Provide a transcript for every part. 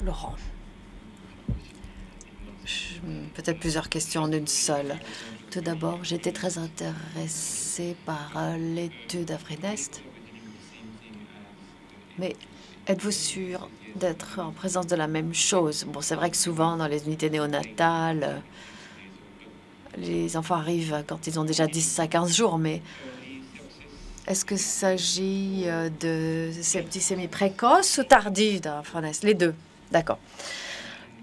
Laurent. Peut-être plusieurs questions en une seule. Tout d'abord, j'étais très intéressée par l'étude Afrinest. Mais êtes-vous sûr d'être en présence de la même chose? Bon, c'est vrai que souvent, dans les unités néonatales, les enfants arrivent quand ils ont déjà 10 à 15 jours, mais est-ce que s'agit de septicémie précoce ou tardive d'Afrinest? Les deux. D'accord.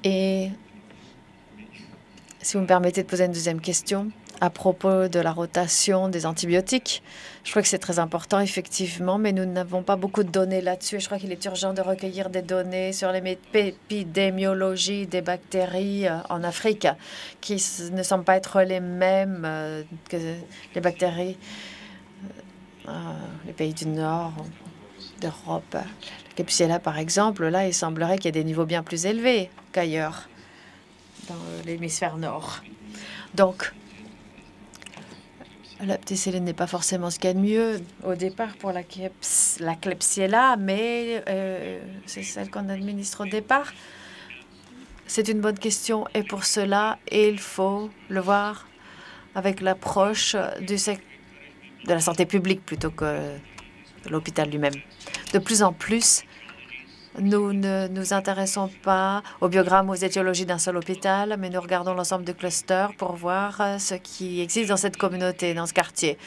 Et si vous me permettez de poser une deuxième question à propos de la rotation des antibiotiques, je crois que c'est très important, effectivement, mais nous n'avons pas beaucoup de données là-dessus. Je crois qu'il est urgent de recueillir des données sur l'épidémiologie des bactéries en Afrique, qui ne semblent pas être les mêmes que les bactéries les pays du Nord, d'Europe. Le Klebsiella, par exemple, là, il semblerait qu'il y ait des niveaux bien plus élevés qu'ailleurs dans l'hémisphère nord. Donc, la pénicilline n'est pas forcément ce qu'il y a de mieux au départ pour la Klebsiella, mais c'est celle qu'on administre au départ. C'est une bonne question et pour cela, il faut le voir avec l'approche de la santé publique plutôt que de l'hôpital lui-même. De plus en plus, nous ne nous intéressons pas aux biogrammes, aux étiologies d'un seul hôpital, mais nous regardons l'ensemble de clusters pour voir ce qui existe dans cette communauté, dans ce quartier.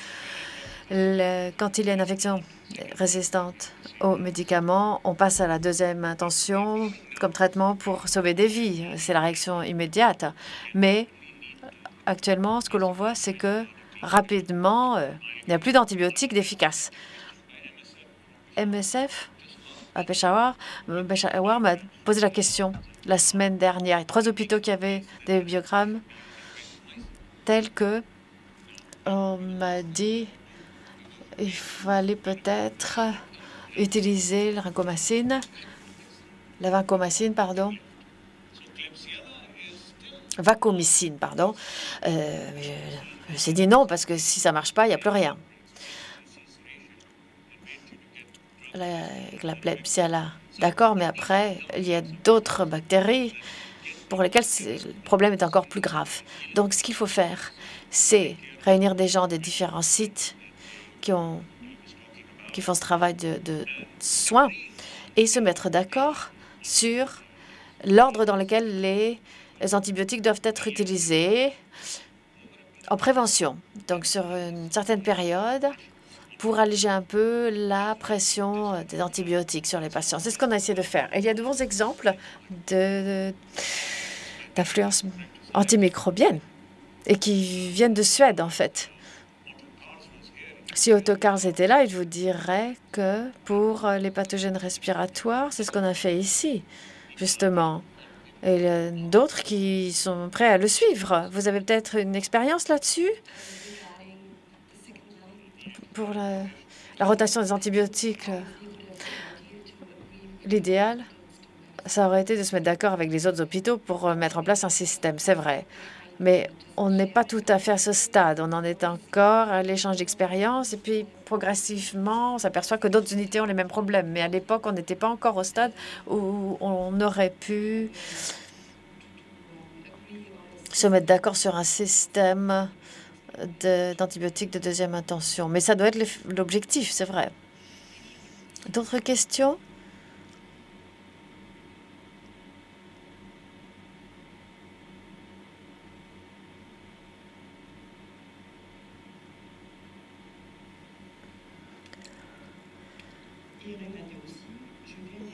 Quand il y a une infection résistante aux médicaments, on passe à la deuxième intention comme traitement pour sauver des vies. C'est la réaction immédiate. Mais actuellement, ce que l'on voit, c'est que rapidement, il n'y a plus d'antibiotiques d'efficaces. MSF à Peshawar m'a posé la question la semaine dernière. Il y a 3 hôpitaux qui avaient des biogrammes tels que on m'a dit il fallait peut-être utiliser la vancomycine, pardon. Vancomycine, pardon. Je me suis dit non, parce que si ça marche pas, il n'y a plus rien. La Klebsiella, d'accord, mais après, il y a d'autres bactéries pour lesquelles le problème est encore plus grave. Donc, ce qu'il faut faire, c'est réunir des gens des différents sites qui font ce travail de soins et se mettre d'accord sur l'ordre dans lequel les antibiotiques doivent être utilisés en prévention. Donc, sur une certaine période, pour alléger un peu la pression des antibiotiques sur les patients. C'est ce qu'on a essayé de faire. Et il y a de bons exemples d'influence antimicrobienne et qui viennent de Suède, en fait. Si Otto Kars était là, il vous dirait que pour les pathogènes respiratoires, c'est ce qu'on a fait ici, justement. Et il y a d'autres qui sont prêts à le suivre. Vous avez peut-être une expérience là-dessus? Pour la rotation des antibiotiques, l'idéal, ça aurait été de se mettre d'accord avec les autres hôpitaux pour mettre en place un système, c'est vrai. Mais on n'est pas tout à fait à ce stade. On en est encore à l'échange d'expériences et puis progressivement, on s'aperçoit que d'autres unités ont les mêmes problèmes. Mais à l'époque, on n'était pas encore au stade où on aurait pu se mettre d'accord sur un système d'antibiotiques de deuxième intention. Mais ça doit être l'objectif, c'est vrai. D'autres questions?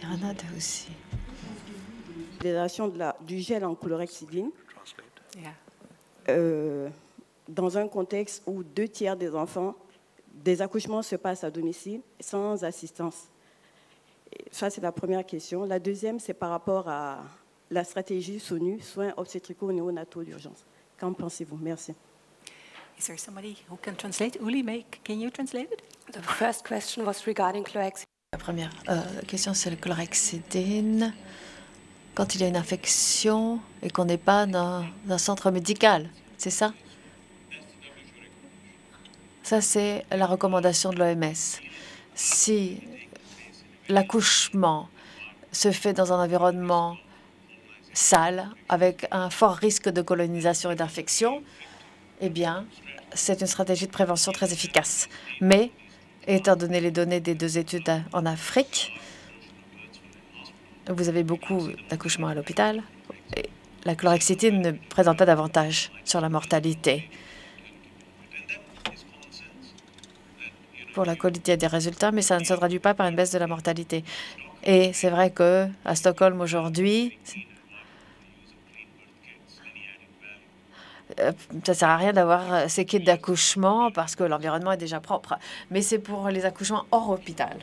Renate aussi. L'utilisation du gel en chlorhexidine dans un contexte où 2/3 des enfants, des accouchements se passent à domicile sans assistance. Ça, c'est la première question. La deuxième, c'est par rapport à la stratégie SONU, soins obstétricaux néonataux d'urgence. Qu'en pensez-vous? Merci. Is there somebody who can translate? Uli, can you translate it? The first question was regarding chlorhexidine. La première question, c'est le chlorhexidine. Quand il y a une infection et qu'on n'est pas dans un centre médical, c'est ça? Ça, c'est la recommandation de l'OMS. Si l'accouchement se fait dans un environnement sales, avec un fort risque de colonisation et d'infection, eh bien, c'est une stratégie de prévention très efficace. Mais, étant donné les données des 2 études en Afrique, vous avez beaucoup d'accouchements à l'hôpital. Et la chlorhexidine ne présente pas d'avantage sur la mortalité. Pour la qualité des résultats, mais ça ne se traduit pas par une baisse de la mortalité. Et c'est vrai que à Stockholm aujourd'hui, ça sert à rien d'avoir ces kits d'accouchement parce que l'environnement est déjà propre. Mais c'est pour les accouchements hors hôpital.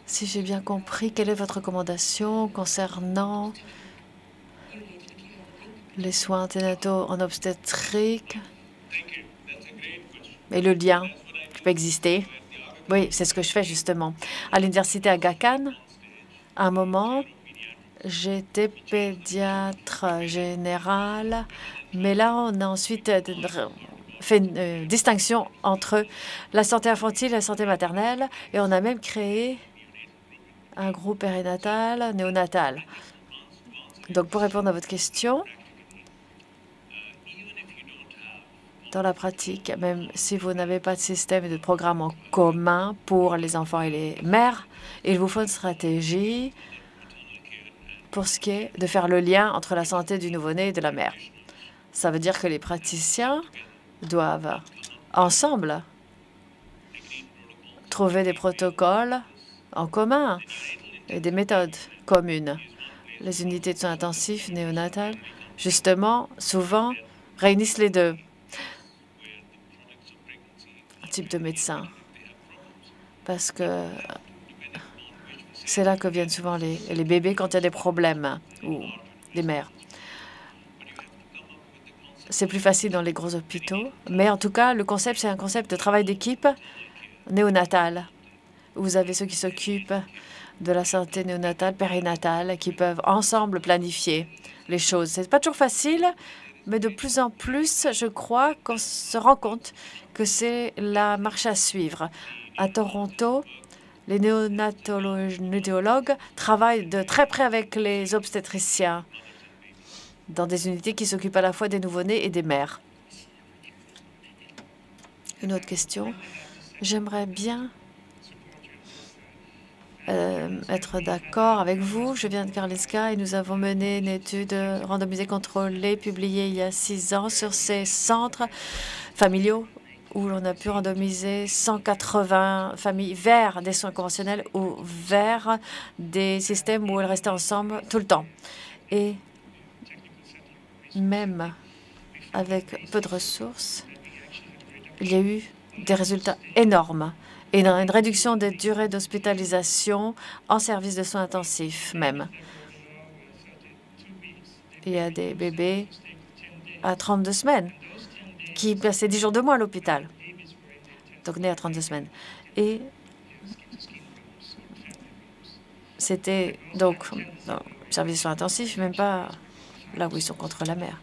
Si j'ai bien compris, quelle est votre recommandation concernant les soins anténataux en obstétrique et le lien qui peut exister? Oui, c'est ce que je fais justement. À l'université Aga Khan, à un moment, j'étais pédiatre général, mais là, on a ensuite fait une distinction entre la santé infantile et la santé maternelle, et on a même créé un groupe périnatal, néonatal. Donc, pour répondre à votre question, dans la pratique, même si vous n'avez pas de système et de programme en commun pour les enfants et les mères, il vous faut une stratégie pour ce qui est de faire le lien entre la santé du nouveau-né et de la mère. Ça veut dire que les praticiens doivent ensemble trouver des protocoles en commun et des méthodes communes. Les unités de soins intensifs néonatales, justement, souvent, réunissent les deux types de médecins parce que c'est là que viennent souvent les bébés quand il y a des problèmes ou les mères. C'est plus facile dans les gros hôpitaux, mais en tout cas, le concept, c'est un concept de travail d'équipe néonatal. Vous avez ceux qui s'occupent de la santé néonatale, périnatale, qui peuvent ensemble planifier les choses. C'est pas toujours facile, mais de plus en plus, je crois qu'on se rend compte que c'est la marche à suivre. À Toronto, les néonatologues travaillent de très près avec les obstétriciens dans des unités qui s'occupent à la fois des nouveau-nés et des mères. Une autre question. J'aimerais bien être d'accord avec vous. Je viens de Karolinska et nous avons mené une étude randomisée contrôlée publiée il y a 6 ans sur ces centres familiaux où l'on a pu randomiser 180 familles vers des soins conventionnels ou vers des systèmes où elles restaient ensemble tout le temps. Et même avec peu de ressources, il y a eu des résultats énormes et une réduction des durées d'hospitalisation en service de soins intensifs même. Il y a des bébés à 32 semaines qui passaient 10 jours de moins à l'hôpital, donc nés à 32 semaines. Et c'était donc dans le service de soins intensifs, même pas là où ils sont contre la mer.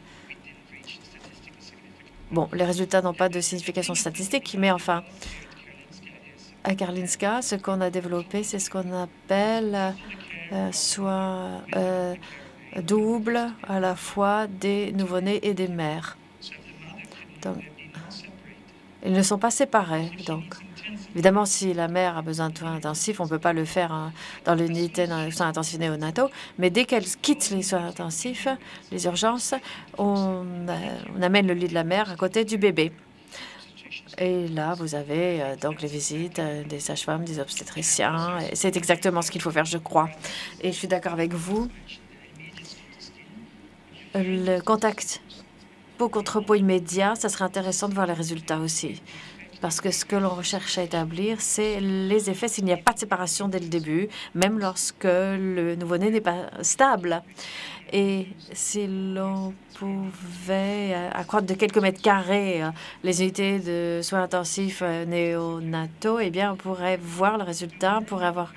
Bon, les résultats n'ont pas de signification statistique, mais enfin, à Karolinska, ce qu'on a développé, c'est ce qu'on appelle soins doubles à la fois des nouveau-nés et des mères. Donc, ils ne sont pas séparés. Donc, évidemment, si la mère a besoin de soins intensifs, on ne peut pas le faire dans l'unité de soins intensifs néonataux. Mais dès qu'elle quitte les soins intensifs, les urgences, on amène le lit de la mère à côté du bébé. Et là, vous avez donc les visites des sages-femmes, des obstétriciens. C'est exactement ce qu'il faut faire, je crois. Et je suis d'accord avec vous. Le contact peau contre peau immédiat, ça serait intéressant de voir les résultats aussi. Parce que ce que l'on recherche à établir, c'est les effets s'il n'y a pas de séparation dès le début, même lorsque le nouveau-né n'est pas stable. Et si l'on pouvait accroître de quelques mètres carrés les unités de soins intensifs néonataux, eh bien, on pourrait voir le résultat, on pourrait avoir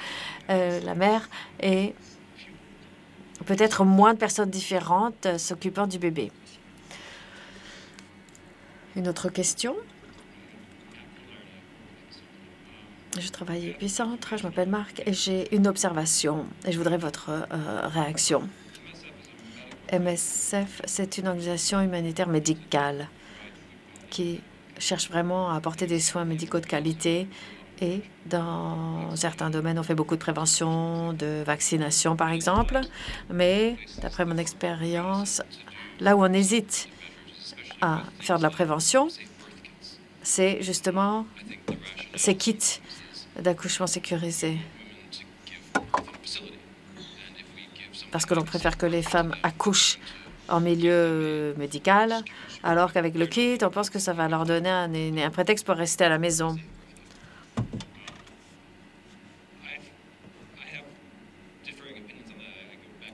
la mère et peut-être moins de personnes différentes s'occupant du bébé. Une autre question? Je travaille au Épicentre, je m'appelle Marc et j'ai une observation et je voudrais votre réaction. MSF, c'est une organisation humanitaire médicale qui cherche vraiment à apporter des soins médicaux de qualité et dans certains domaines, on fait beaucoup de prévention, de vaccination par exemple, mais d'après mon expérience, là où on hésite à faire de la prévention, c'est justement ces kits d'accouchement sécurisé. Parce que l'on préfère que les femmes accouchent en milieu médical, alors qu'avec le kit, on pense que ça va leur donner un prétexte pour rester à la maison.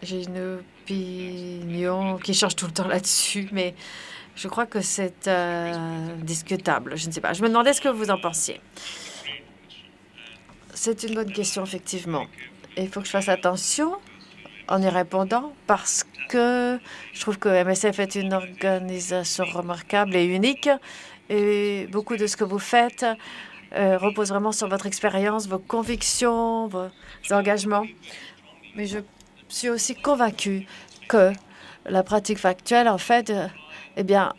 J'ai une opinion qui change tout le temps là-dessus, mais je crois que c'est discutable. Je ne sais pas. Je me demandais ce que vous en pensiez. C'est une bonne question, effectivement. Et il faut que je fasse attention en y répondant parce que je trouve que MSF est une organisation remarquable et unique. Et beaucoup de ce que vous faites repose vraiment sur votre expérience, vos convictions, vos engagements. Mais je suis aussi convaincue que la pratique factuelle, en fait, eh bien,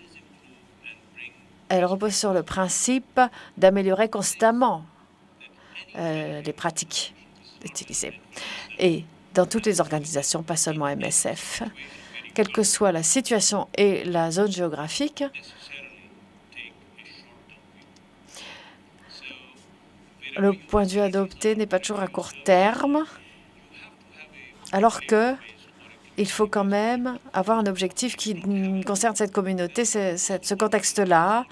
elle repose sur le principe d'améliorer constamment les pratiques utilisées. Et dans toutes les organisations, pas seulement MSF, quelle que soit la situation et la zone géographique, le point de vue adopté n'est pas toujours à court terme, alors que il faut quand même avoir un objectif qui concerne cette communauté, ce contexte-là.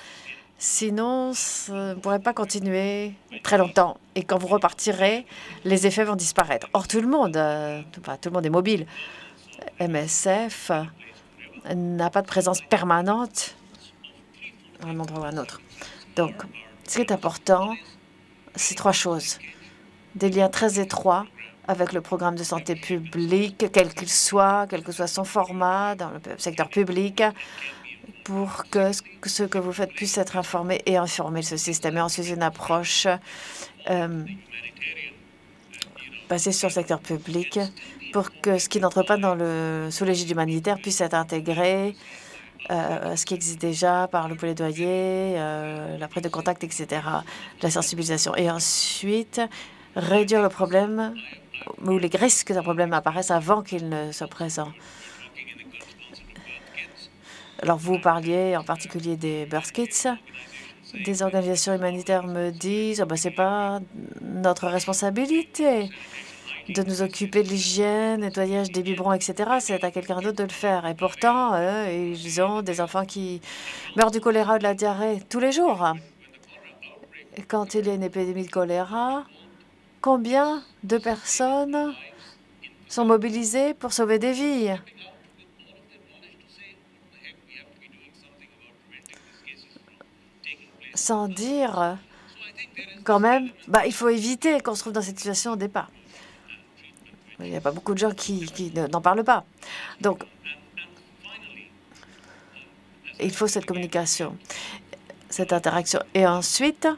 Sinon, ça ne pourrait pas continuer très longtemps. Et quand vous repartirez, les effets vont disparaître. Or, tout le monde est mobile. MSF n'a pas de présence permanente à un endroit ou à un autre. Donc, ce qui est important, c'est trois choses. Des liens très étroits avec le programme de santé publique, quel que soit son format dans le secteur public, pour que ce que vous faites puisse être informé et informer ce système. Et ensuite, une approche basée sur le secteur public pour que ce qui n'entre pas sous l'égide humanitaire puisse être intégré, ce qui existe déjà par le plaidoyer, la prise de contact, etc., la sensibilisation. Et ensuite, réduire le problème où les risques d'un problème apparaissent avant qu'il ne soit présent. Alors, vous parliez en particulier des birth kits. Des organisations humanitaires me disent « c'est pas notre responsabilité de nous occuper de l'hygiène, nettoyage des biberons, etc. C'est à quelqu'un d'autre de le faire. » Et pourtant, ils ont des enfants qui meurent du choléra ou de la diarrhée tous les jours. Et quand il y a une épidémie de choléra, combien de personnes sont mobilisées pour sauver des vies? Sans dire quand même, il faut éviter qu'on se trouve dans cette situation au départ. Il n'y a pas beaucoup de gens qui n'en parlent pas. Donc, il faut cette communication, cette interaction. Et ensuite,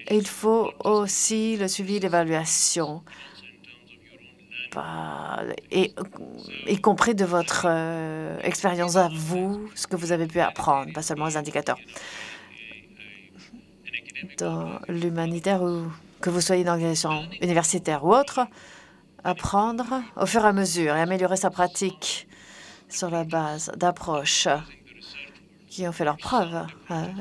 il faut aussi le suivi, l'évaluation, y compris de votre expérience à vous, ce que vous avez pu apprendre, pas seulement les indicateurs. Dans l'humanitaire, ou que vous soyez une organisation universitaire ou autre, apprendre au fur et à mesure et améliorer sa pratique sur la base d'approches qui ont fait leurs preuves.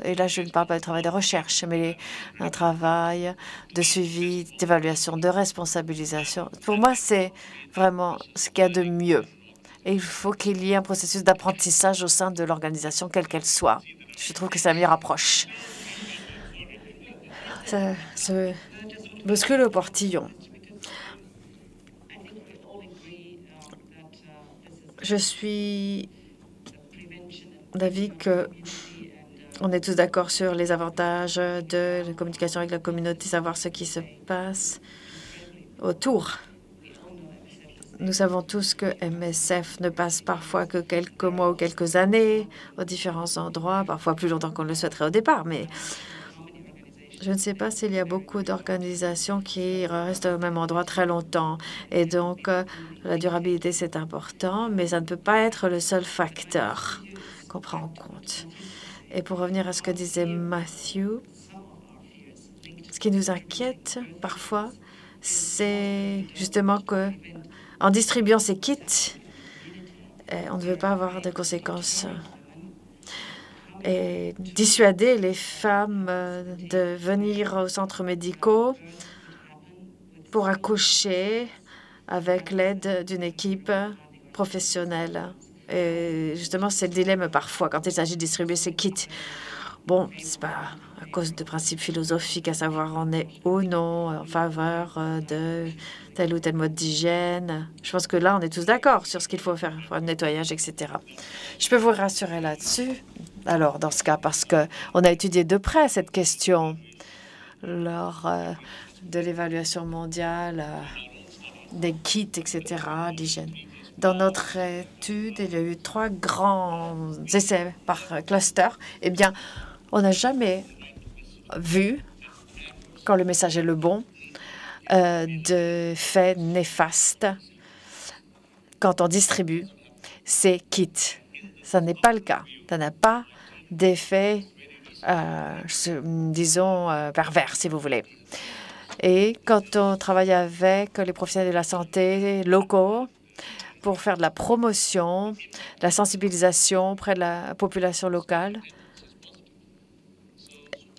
Et là, je ne parle pas du travail de recherche, mais un travail de suivi, d'évaluation, de responsabilisation. Pour moi, c'est vraiment ce qu'il y a de mieux. Et il faut qu'il y ait un processus d'apprentissage au sein de l'organisation, quelle qu'elle soit. Je trouve que c'est la meilleure approche. Ça se bouscule au portillon. Je suis d'avis que on est tous d'accord sur les avantages de la communication avec la communauté, savoir ce qui se passe autour. Nous savons tous que MSF ne passe parfois que quelques mois ou quelques années aux différents endroits, parfois plus longtemps qu'on le souhaiterait au départ, mais je ne sais pas s'il y a beaucoup d'organisations qui restent au même endroit très longtemps. Et donc, la durabilité, c'est important, mais ça ne peut pas être le seul facteur qu'on prend en compte. Et pour revenir à ce que disait Matthew, ce qui nous inquiète parfois, c'est justement que en distribuant ces kits, on ne veut pas avoir de conséquences et dissuader les femmes de venir aux centres médicaux pour accoucher avec l'aide d'une équipe professionnelle. Et justement, c'est le dilemme parfois quand il s'agit de distribuer ces kits. Bon, c'est pas à cause de principes philosophiques, à savoir on est ou non en faveur de tel ou tel mode d'hygiène. Je pense que là, on est tous d'accord sur ce qu'il faut faire pour le nettoyage, etc. Je peux vous rassurer là-dessus. Alors, dans ce cas, parce qu'on a étudié de près cette question lors de l'évaluation mondiale des kits, etc., d'hygiène. Dans notre étude, il y a eu 3 grands essais par cluster. Eh bien, on n'a jamais vu, quand le message est le bon, de faits néfastes quand on distribue ces kits. Ça n'est pas le cas. Ça n'a pas d'effet, disons, pervers, si vous voulez. Et quand on travaille avec les professionnels de la santé locaux pour faire de la promotion, de la sensibilisation auprès de la population locale,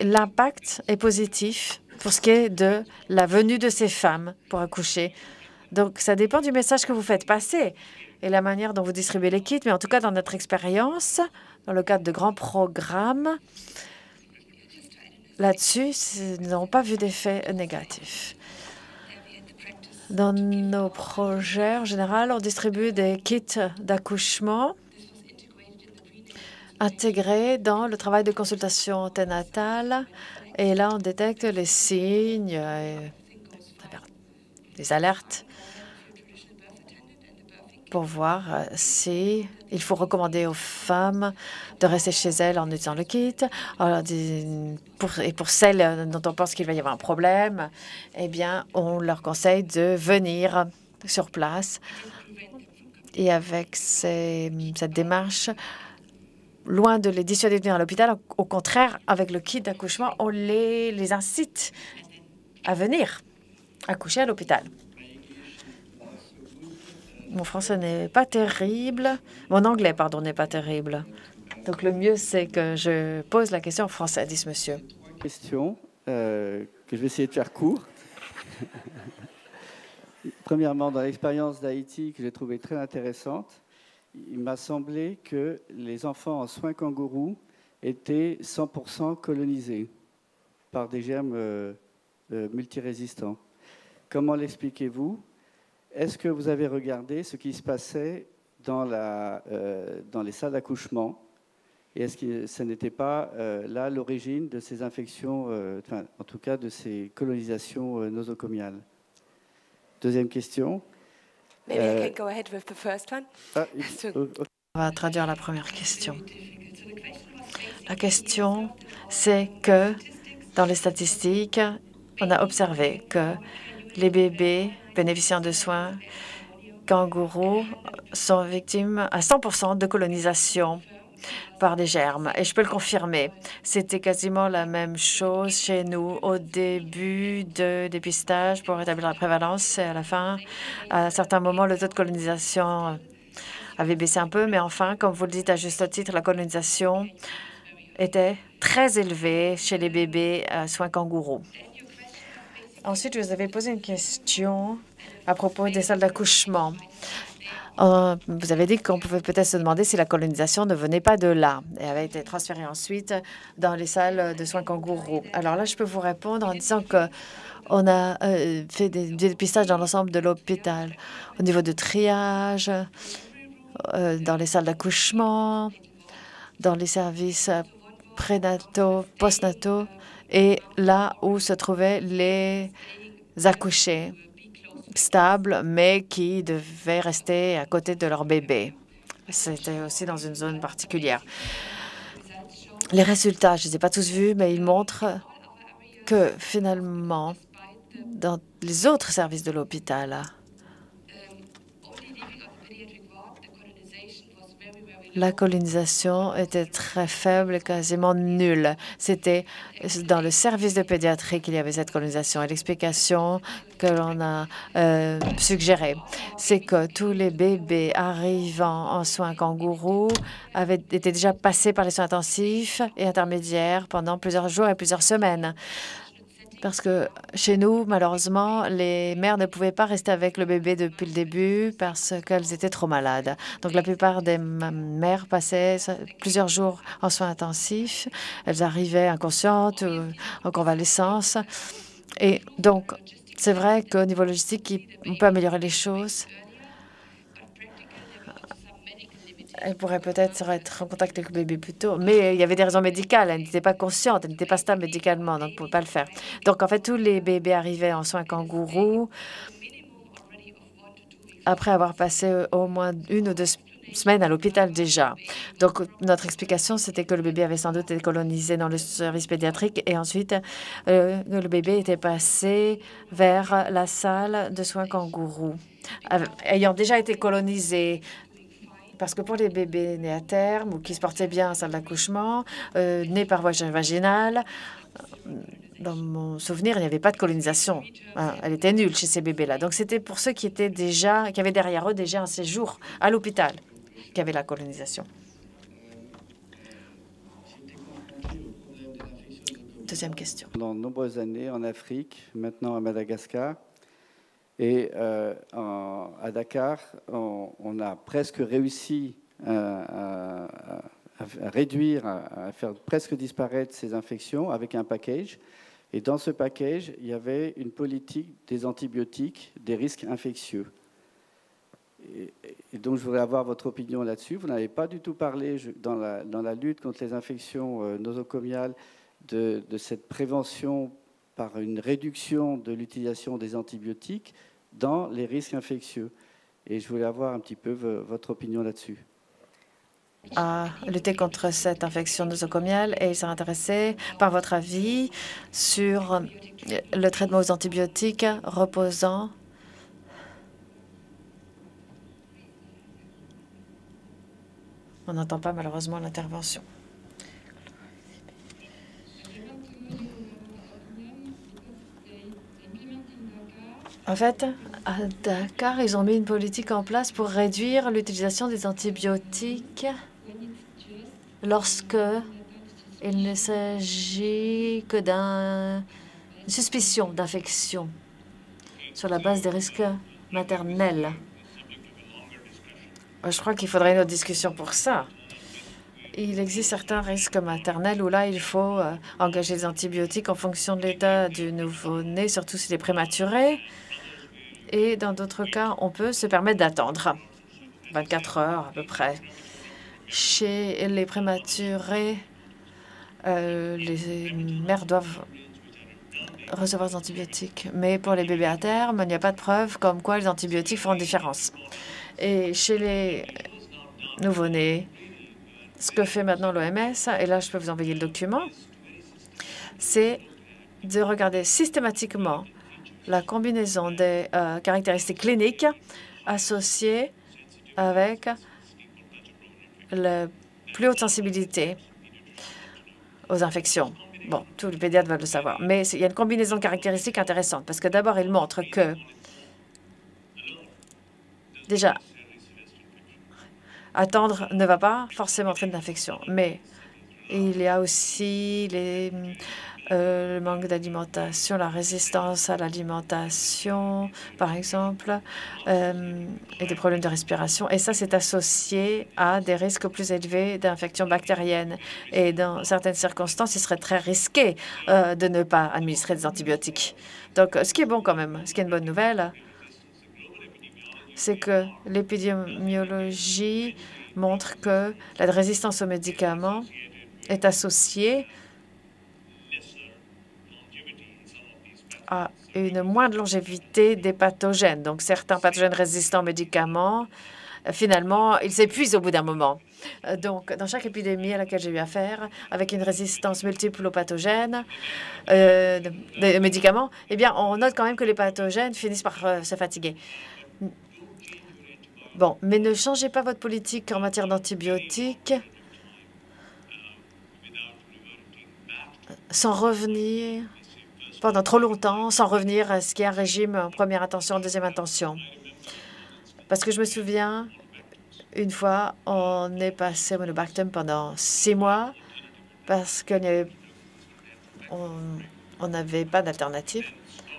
l'impact est positif pour ce qui est de la venue de ces femmes pour accoucher. Donc, ça dépend du message que vous faites passer et la manière dont vous distribuez les kits. Mais en tout cas, dans notre expérience, dans le cadre de grands programmes, là-dessus, nous n'avons pas vu d'effet négatif. Dans nos projets, en général, on distribue des kits d'accouchement intégrés dans le travail de consultation anténatale. Et là, on détecte les signes, les alertes pour voir si il faut recommander aux femmes de rester chez elles en utilisant le kit. Alors, et pour celles dont on pense qu'il va y avoir un problème, eh bien, on leur conseille de venir sur place. Et avec cette démarche, loin de les dissuader de venir à l'hôpital, au contraire, avec le kit d'accouchement, on les incite à venir accoucher à l'hôpital. Mon français n'est pas terrible. Mon anglais, pardon, n'est pas terrible. Donc, le mieux, c'est que je pose la question en français, dit ce monsieur. Question que je vais essayer de faire court. Premièrement, dans l'expérience d'Haïti, que j'ai trouvée très intéressante, il m'a semblé que les enfants en soins kangourous étaient 100% colonisés par des germes multirésistants. Comment l'expliquez-vous? Est-ce que vous avez regardé ce qui se passait dans les salles d'accouchement? Et est-ce que ce n'était pas là l'origine de ces infections, en tout cas de ces colonisations nosocomiales? Deuxième question. Maybe I can go ahead with the first one. On va traduire la première question. La question, c'est que dans les statistiques, on a observé que les bébés bénéficiant de soins kangourous sont victimes à 100% de colonisation par des germes. Et je peux le confirmer. C'était quasiment la même chose chez nous au début de dépistage pour établir la prévalence. Et à la fin, à certains moments, le taux de colonisation avait baissé un peu. Mais enfin, comme vous le dites à juste titre, la colonisation était très élevée chez les bébés à soins kangourous. Ensuite, vous avez posé une question à propos des salles d'accouchement. Vous avez dit qu'on pouvait peut-être se demander si la colonisation ne venait pas de là et avait été transférée ensuite dans les salles de soins kangourous. Alors là, je peux vous répondre en disant qu'on a fait des dépistages dans l'ensemble de l'hôpital, au niveau de triage, dans les salles d'accouchement, dans les services prénataux, postnataux, et là où se trouvaient les accouchés. stables, mais qui devaient rester à côté de leur bébé. C'était aussi dans une zone particulière. Les résultats, je ne les ai pas tous vus, mais ils montrent que finalement, dans les autres services de l'hôpital, la colonisation était très faible, quasiment nulle. C'était dans le service de pédiatrie qu'il y avait cette colonisation. Et l'explication que l'on a suggérée, c'est que tous les bébés arrivant en soins kangourous avaient été déjà passés par les soins intensifs et intermédiaires pendant plusieurs jours et plusieurs semaines. Parce que chez nous, malheureusement, les mères ne pouvaient pas rester avec le bébé depuis le début parce qu'elles étaient trop malades. Donc, la plupart des mères passaient plusieurs jours en soins intensifs. Elles arrivaient inconscientes ou en convalescence. Et donc, c'est vrai qu'au niveau logistique, on peut améliorer les choses. Elle pourrait peut-être être en contact avec le bébé plus tôt, mais il y avait des raisons médicales. Elle n'était pas consciente, elle n'était pas stable médicalement, donc on ne pouvait pas le faire. Donc, en fait, tous les bébés arrivaient en soins kangourous après avoir passé au moins 1 ou 2 semaines à l'hôpital déjà. Donc, notre explication, c'était que le bébé avait sans doute été colonisé dans le service pédiatrique et ensuite, le bébé était passé vers la salle de soins kangourous, ayant déjà été colonisé. Parce que pour les bébés nés à terme ou qui se portaient bien en salle d'accouchement, nés par voie vaginale, dans mon souvenir, il n'y avait pas de colonisation. Elle était nulle chez ces bébés-là. Donc, c'était pour ceux qui avaient derrière eux déjà un séjour à l'hôpital qui avait la colonisation. Deuxième question. Pendant de nombreuses années en Afrique, maintenant à Madagascar, et à Dakar, on a presque réussi à réduire, à faire presque disparaître ces infections avec un package. Et dans ce package, il y avait une politique des antibiotiques, des risques infectieux. Et donc, je voudrais avoir votre opinion là-dessus. Vous n'avez pas du tout parlé dans la lutte contre les infections nosocomiales de cette prévention par une réduction de l'utilisation des antibiotiques dans les risques infectieux. Et je voulais avoir un petit peu votre opinion là-dessus. À lutter contre cette infection nosocomiale et ils sont intéressés par votre avis sur le traitement aux antibiotiques reposant on n'entend pas malheureusement l'intervention. En fait, à Dakar, ils ont mis une politique en place pour réduire l'utilisation des antibiotiques lorsque il ne s'agit que d'une suspicion d'infection sur la base des risques maternels. Je crois qu'il faudrait une autre discussion pour ça. Il existe certains risques maternels où là, il faut engager des antibiotiques en fonction de l'état du nouveau-né, surtout s'il est prématuré. Et dans d'autres cas, on peut se permettre d'attendre 24 heures à peu près. Chez les prématurés, les mères doivent recevoir des antibiotiques. Mais pour les bébés à terme, il n'y a pas de preuve comme quoi les antibiotiques font une différence. Et chez les nouveau-nés, ce que fait maintenant l'OMS, et là je peux vous envoyer le document, c'est de regarder systématiquement la combinaison des caractéristiques cliniques associées avec la plus haute sensibilité aux infections. Bon, tous les pédiatres veulent le savoir, mais il y a une combinaison de caractéristiques intéressante parce que d'abord, il montre que déjà, attendre ne va pas forcément entraîner d'infection, mais il y a aussi le manque d'alimentation, la résistance à l'alimentation, par exemple, et des problèmes de respiration. Et ça, c'est associé à des risques plus élevés d'infections bactériennes. Et dans certaines circonstances, il serait très risqué de ne pas administrer des antibiotiques. Donc, ce qui est bon quand même, ce qui est une bonne nouvelle, c'est que l'épidémiologie montre que la résistance aux médicaments est associée à une moindre longévité des pathogènes. Donc, certains pathogènes résistants aux médicaments, finalement, ils s'épuisent au bout d'un moment. Donc, dans chaque épidémie à laquelle j'ai eu affaire, avec une résistance multiple aux pathogènes, des médicaments, eh bien, on note quand même que les pathogènes finissent par se fatiguer. Bon, mais ne changez pas votre politique en matière d'antibiotiques sans revenir pendant trop longtemps, sans revenir à ce qui est un régime en première intention, en deuxième intention. Parce que je me souviens, une fois, on est passé au Monobactam pendant 6 mois parce qu'on n'avait pas d'alternative.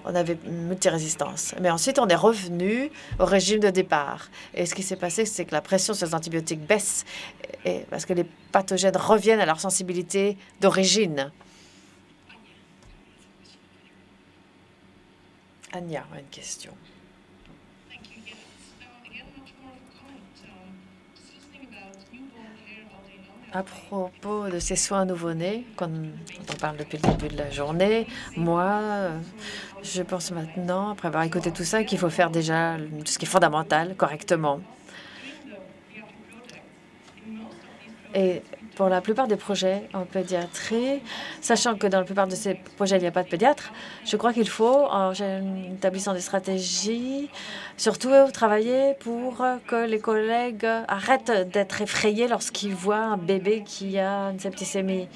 On avait une multirésistance. Mais ensuite, on est revenu au régime de départ. Et ce qui s'est passé, c'est que la pression sur les antibiotiques baisse parce que les pathogènes reviennent à leur sensibilité d'origine. Anya a une question. À propos de ces soins nouveau-nés, quand on parle depuis le début de la journée, moi, je pense maintenant, après avoir écouté tout ça, qu'il faut faire déjà ce qui est fondamental correctement. Et pour la plupart des projets en pédiatrie, sachant que dans la plupart de ces projets, il n'y a pas de pédiatre, je crois qu'il faut, en établissant des stratégies, surtout travailler pour que les collègues arrêtent d'être effrayés lorsqu'ils voient un bébé qui a une septicémie.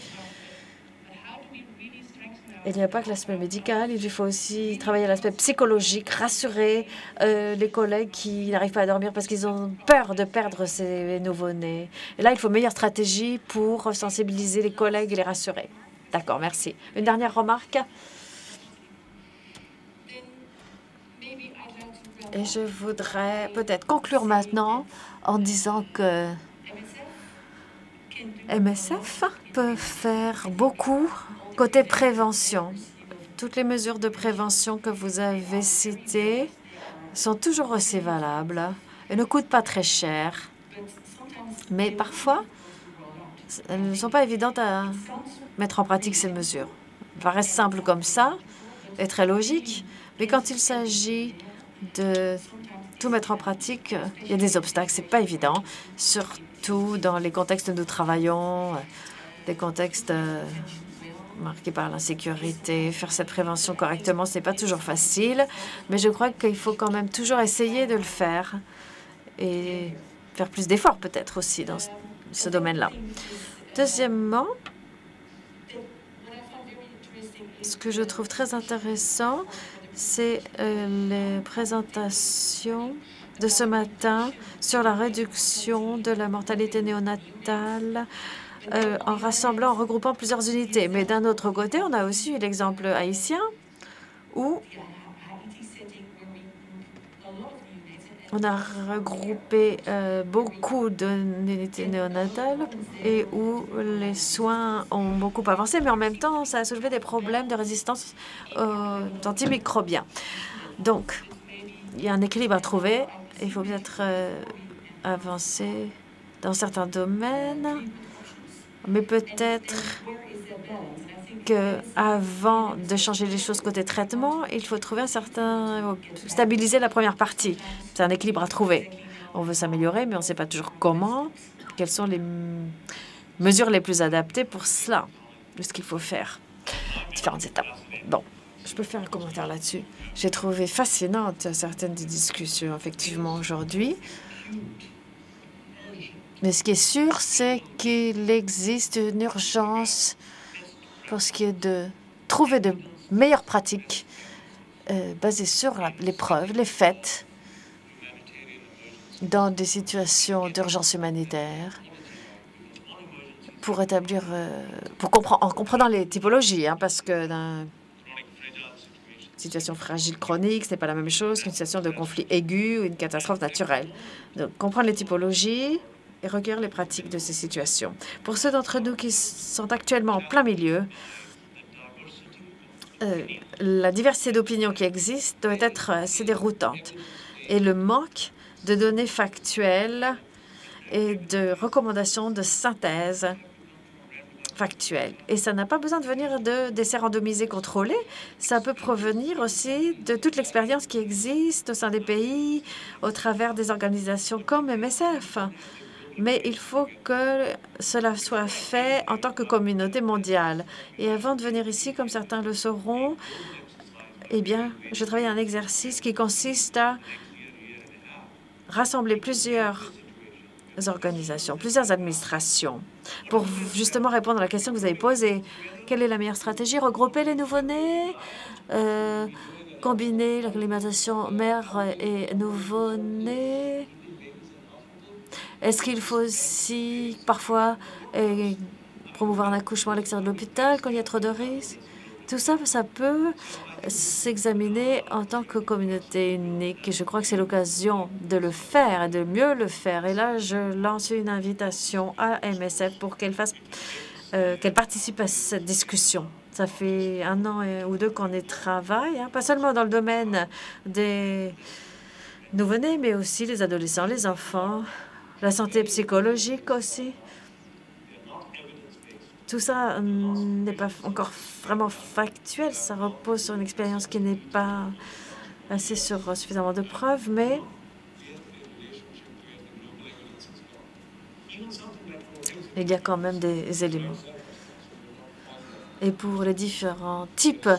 Il n'y a pas que l'aspect médical, il faut aussi travailler à l'aspect psychologique, rassurer les collègues qui n'arrivent pas à dormir parce qu'ils ont peur de perdre ces nouveau-nés. Et là, il faut une meilleure stratégie pour sensibiliser les collègues et les rassurer. D'accord, merci. Une dernière remarque? Et je voudrais peut-être conclure maintenant en disant que MSF peut faire beaucoup côté prévention. Toutes les mesures de prévention que vous avez citées sont toujours aussi valables et ne coûtent pas très cher. Mais parfois, elles ne sont pas évidentes à mettre en pratique, ces mesures. Elles paraissent simples comme ça et très logiques, mais quand il s'agit de tout mettre en pratique, il y a des obstacles. C'est pas évident, surtout dans les contextes où nous travaillons, des contextes marqués par l'insécurité. Faire cette prévention correctement, ce n'est pas toujours facile, mais je crois qu'il faut quand même toujours essayer de le faire et faire plus d'efforts peut-être aussi dans ce domaine-là. Deuxièmement, ce que je trouve très intéressant, c'est les présentations de ce matin sur la réduction de la mortalité néonatale en rassemblant, en regroupant plusieurs unités. Mais d'un autre côté, on a aussi eu l'exemple haïtien où on a regroupé beaucoup d'unités néonatales et où les soins ont beaucoup avancé, mais en même temps, ça a soulevé des problèmes de résistance aux antimicrobiens. Donc, il y a un équilibre à trouver. Il faut peut-être avancer dans certains domaines, mais peut-être qu'avant de changer les choses côté traitement, il faut trouver stabiliser la première partie. C'est un équilibre à trouver. On veut s'améliorer, mais on ne sait pas toujours comment. Quelles sont les mesures les plus adaptées pour cela? Ce qu'il faut faire. Différentes étapes. Bon, je peux faire un commentaire là-dessus. J'ai trouvé fascinante certaines des discussions, effectivement, aujourd'hui. Mais ce qui est sûr, c'est qu'il existe une urgence pour ce qui est de trouver de meilleures pratiques basées sur les preuves, les faits, dans des situations d'urgence humanitaire, pour établir, en comprenant les typologies, parce que dans une situation fragile chronique, ce n'est pas la même chose qu'une situation de conflit aigu ou une catastrophe naturelle. Donc, comprendre les typologies et recueillir les pratiques de ces situations. Pour ceux d'entre nous qui sont actuellement en plein milieu, la diversité d'opinions qui existe doit être assez déroutante. Et le manque de données factuelles et de recommandations de synthèse factuel. Et ça n'a pas besoin de venir d'essais randomisés contrôlés. Ça peut provenir aussi de toute l'expérience qui existe au sein des pays, au travers des organisations comme MSF. Mais il faut que cela soit fait en tant que communauté mondiale. Et avant de venir ici, comme certains le sauront, eh bien, je travaille à un exercice qui consiste à rassembler plusieurs organisations, plusieurs administrations, pour justement répondre à la question que vous avez posée. Quelle est la meilleure stratégie? Regrouper les nouveau-nés, combiner l'alimentation mère et nouveau-nés. Est-ce qu'il faut aussi parfois promouvoir un accouchement à l'extérieur de l'hôpital quand il y a trop de risques? Tout ça, ça peut s'examiner en tant que communauté unique. Et je crois que c'est l'occasion de le faire et de mieux le faire. Et là, je lance une invitation à MSF pour qu'elle participe à cette discussion. Ça fait 1 an ou 2 qu'on y travaille, hein, pas seulement dans le domaine des nouveau-nés, mais aussi les adolescents, les enfants, la santé psychologique aussi. Tout ça n'est pas encore vraiment factuel. Ça repose sur une expérience qui n'est pas assez sur suffisamment de preuves, mais il y a quand même des éléments. Et pour les différents types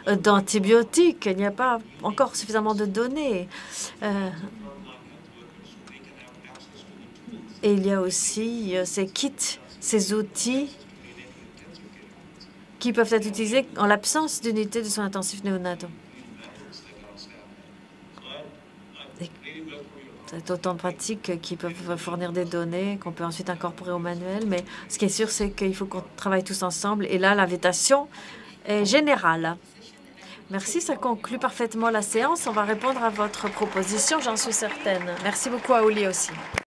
d'antibiotiques, il n'y a pas encore suffisamment de données. Et il y a aussi ces kits, ces outils qui peuvent être utilisés en l'absence d'unités de soins intensifs néonataux. C'est autant de pratiques qui peuvent fournir des données qu'on peut ensuite incorporer au manuel. Mais ce qui est sûr, c'est qu'il faut qu'on travaille tous ensemble. Et là, l'invitation est générale. Merci, ça conclut parfaitement la séance. On va répondre à votre proposition, j'en suis certaine. Merci beaucoup à Oli aussi.